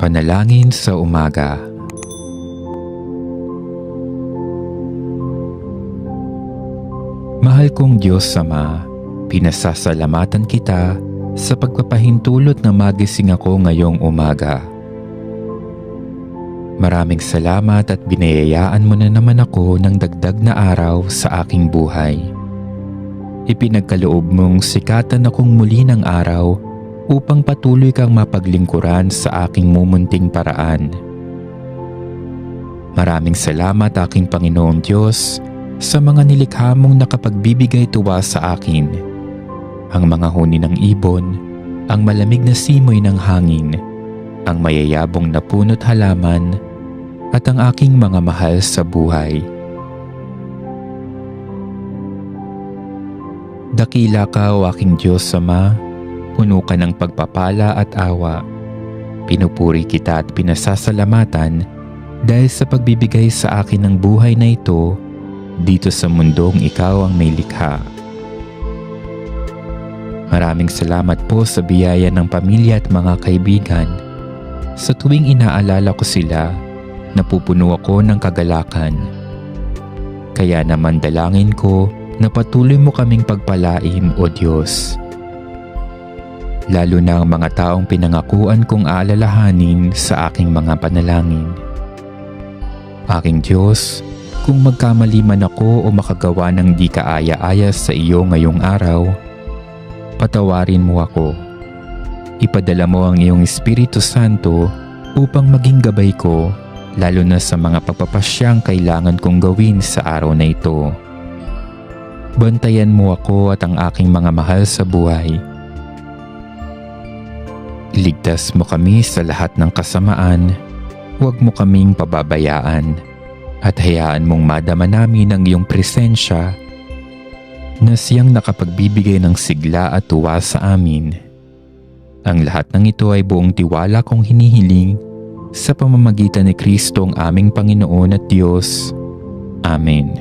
Panalangin sa umaga. Mahal kong Diyos Ama, pinasasalamatan kita sa pagpapahintulot na magising ako ngayong umaga. Maraming salamat at binayayaan mo na naman ako ng dagdag na araw sa aking buhay. Ipinagkaloob mong sikatan akong muli ng araw upang patuloy kang mapaglingkuran sa aking mumunting paraan. Maraming salamat aking Panginoong Diyos sa mga nilikha mong nakapagbibigay tuwa sa akin. Ang mga huni ng ibon, ang malamig na simoy ng hangin, ang mayayabong na puno't halaman, at ang aking mga mahal sa buhay. Dakila ka o aking Diyos Ama, puno ka ng pagpapala at awa. Pinupuri kita at pinasasalamatan dahil sa pagbibigay sa akin ng buhay na ito dito sa mundong ikaw ang may likha. Maraming salamat po sa biyaya ng pamilya at mga kaibigan. Sa tuwing inaalala ko sila, napupuno ako ng kagalakan. Kaya naman dalangin ko na patuloy mo kaming pagpalain o Diyos. Lalo na ang mga taong pinangakuan kong aalalahanin sa aking mga panalangin. Aking Diyos, kung magkamali man ako o makagawa ng di kaaya-aya sa iyo ngayong araw, patawarin mo ako. Ipadala mo ang iyong Espiritu Santo upang maging gabay ko, lalo na sa mga pagpapasyang kailangan kong gawin sa araw na ito. Bantayan mo ako at ang aking mga mahal sa buhay. Iligtas mo kami sa lahat ng kasamaan, huwag mo kaming pababayaan, at hayaan mong madama namin ang iyong presensya na siyang nakapagbibigay ng sigla at tuwa sa amin. Ang lahat ng ito ay buong tiwala kong hinihiling sa pamamagitan ni Kristo ang aming Panginoon at Diyos. Amen.